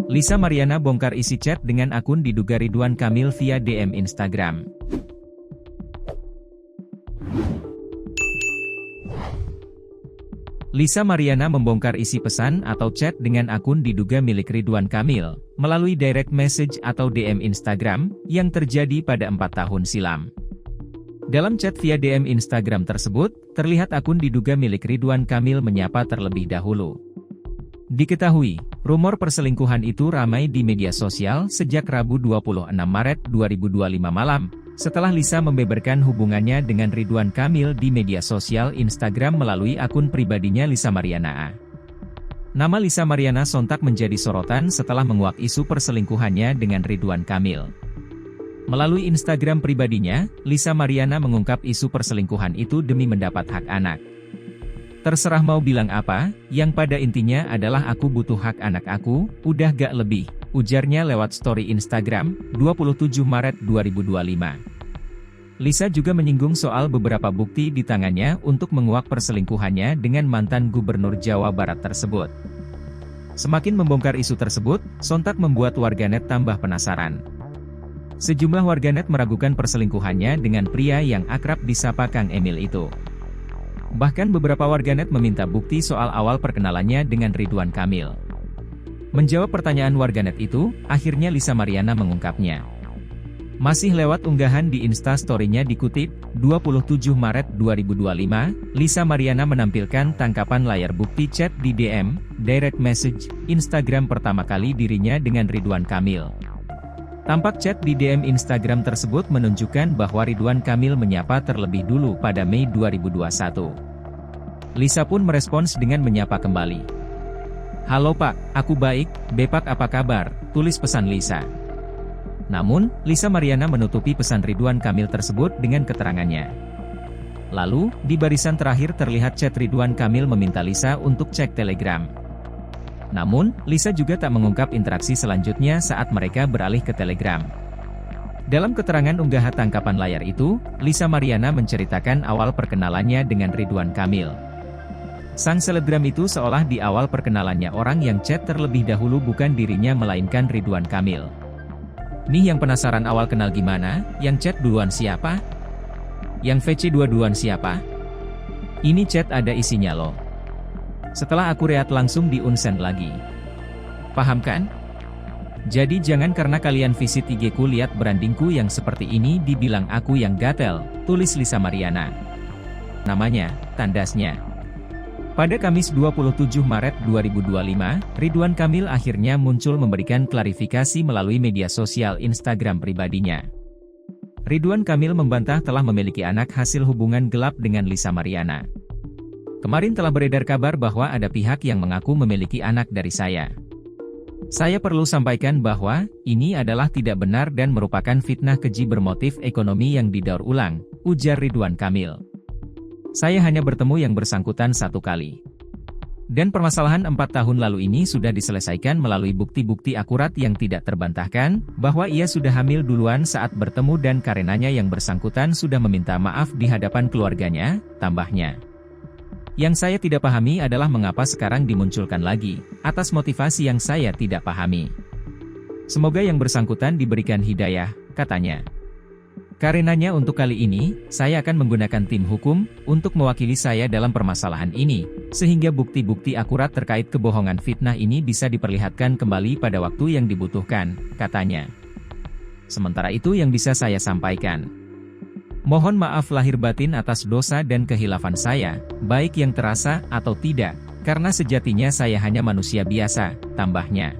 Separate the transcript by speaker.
Speaker 1: Lisa Mariana bongkar isi chat dengan akun diduga Ridwan Kamil via DM Instagram. Lisa Mariana membongkar isi pesan atau chat dengan akun diduga milik Ridwan Kamil, melalui direct message atau DM Instagram, yang terjadi pada 4 tahun silam. Dalam chat via DM Instagram tersebut, terlihat akun diduga milik Ridwan Kamil menyapa terlebih dahulu. Diketahui, rumor perselingkuhan itu ramai di media sosial sejak Rabu 26 Maret 2025 malam, setelah Lisa membeberkan hubungannya dengan Ridwan Kamil di media sosial Instagram melalui akun pribadinya Lisa Mariana A. Nama Lisa Mariana sontak menjadi sorotan setelah menguak isu perselingkuhannya dengan Ridwan Kamil. Melalui Instagram pribadinya, Lisa Mariana mengungkap isu perselingkuhan itu demi mendapat hak anak. "Terserah mau bilang apa, yang pada intinya adalah aku butuh hak anak aku, udah gak lebih," ujarnya lewat story Instagram, 27 Maret 2025. Lisa juga menyinggung soal beberapa bukti di tangannya untuk menguak perselingkuhannya dengan mantan Gubernur Jawa Barat tersebut. Semakin membongkar isu tersebut, sontak membuat warganet tambah penasaran. Sejumlah warganet meragukan perselingkuhannya dengan pria yang akrab disapa Kang Emil itu. Bahkan beberapa warganet meminta bukti soal awal perkenalannya dengan Ridwan Kamil. Menjawab pertanyaan warganet itu, akhirnya Lisa Mariana mengungkapnya. Masih lewat unggahan di Instastory-nya dikutip, 27 Maret 2025, Lisa Mariana menampilkan tangkapan layar bukti chat di DM, direct message, Instagram pertama kali dirinya dengan Ridwan Kamil. Tampak chat di DM Instagram tersebut menunjukkan bahwa Ridwan Kamil menyapa terlebih dulu pada Mei 2021. Lisa pun merespons dengan menyapa kembali. "Halo Pak, aku baik, Bepak apa kabar?" tulis pesan Lisa. Namun, Lisa Mariana menutupi pesan Ridwan Kamil tersebut dengan keterangannya. Lalu, di barisan terakhir terlihat chat Ridwan Kamil meminta Lisa untuk cek Telegram. Namun, Lisa juga tak mengungkap interaksi selanjutnya saat mereka beralih ke Telegram. Dalam keterangan unggahan tangkapan layar itu, Lisa Mariana menceritakan awal perkenalannya dengan Ridwan Kamil. Sang selebgram itu seolah di awal perkenalannya orang yang chat terlebih dahulu bukan dirinya melainkan Ridwan Kamil. "Nih yang penasaran awal kenal gimana, yang chat duluan siapa? Yang VC dua-duan siapa? Ini chat ada isinya loh. Setelah aku rehat langsung di-unsend lagi. Paham kan? Jadi jangan karena kalian visit IG-ku lihat brandingku yang seperti ini dibilang aku yang gatel," tulis Lisa Mariana. Namanya, tandasnya. Pada Kamis 27 Maret 2025, Ridwan Kamil akhirnya muncul memberikan klarifikasi melalui media sosial Instagram pribadinya. Ridwan Kamil membantah telah memiliki anak hasil hubungan gelap dengan Lisa Mariana. "Kemarin telah beredar kabar bahwa ada pihak yang mengaku memiliki anak dari saya. Saya perlu sampaikan bahwa, ini adalah tidak benar dan merupakan fitnah keji bermotif ekonomi yang didaur ulang," ujar Ridwan Kamil. "Saya hanya bertemu yang bersangkutan 1 kali. Dan permasalahan 4 tahun lalu ini sudah diselesaikan melalui bukti-bukti akurat yang tidak terbantahkan, bahwa ia sudah hamil duluan saat bertemu dan karenanya yang bersangkutan sudah meminta maaf di hadapan keluarganya," tambahnya. "Yang saya tidak pahami adalah mengapa sekarang dimunculkan lagi, atas motivasi yang saya tidak pahami. Semoga yang bersangkutan diberikan hidayah," katanya. "Karenanya untuk kali ini, saya akan menggunakan tim hukum, untuk mewakili saya dalam permasalahan ini, sehingga bukti-bukti akurat terkait kebohongan fitnah ini bisa diperlihatkan kembali pada waktu yang dibutuhkan," katanya. "Sementara itu yang bisa saya sampaikan. Mohon maaf lahir batin atas dosa dan kehilafan saya, baik yang terasa atau tidak, karena sejatinya saya hanya manusia biasa," tambahnya.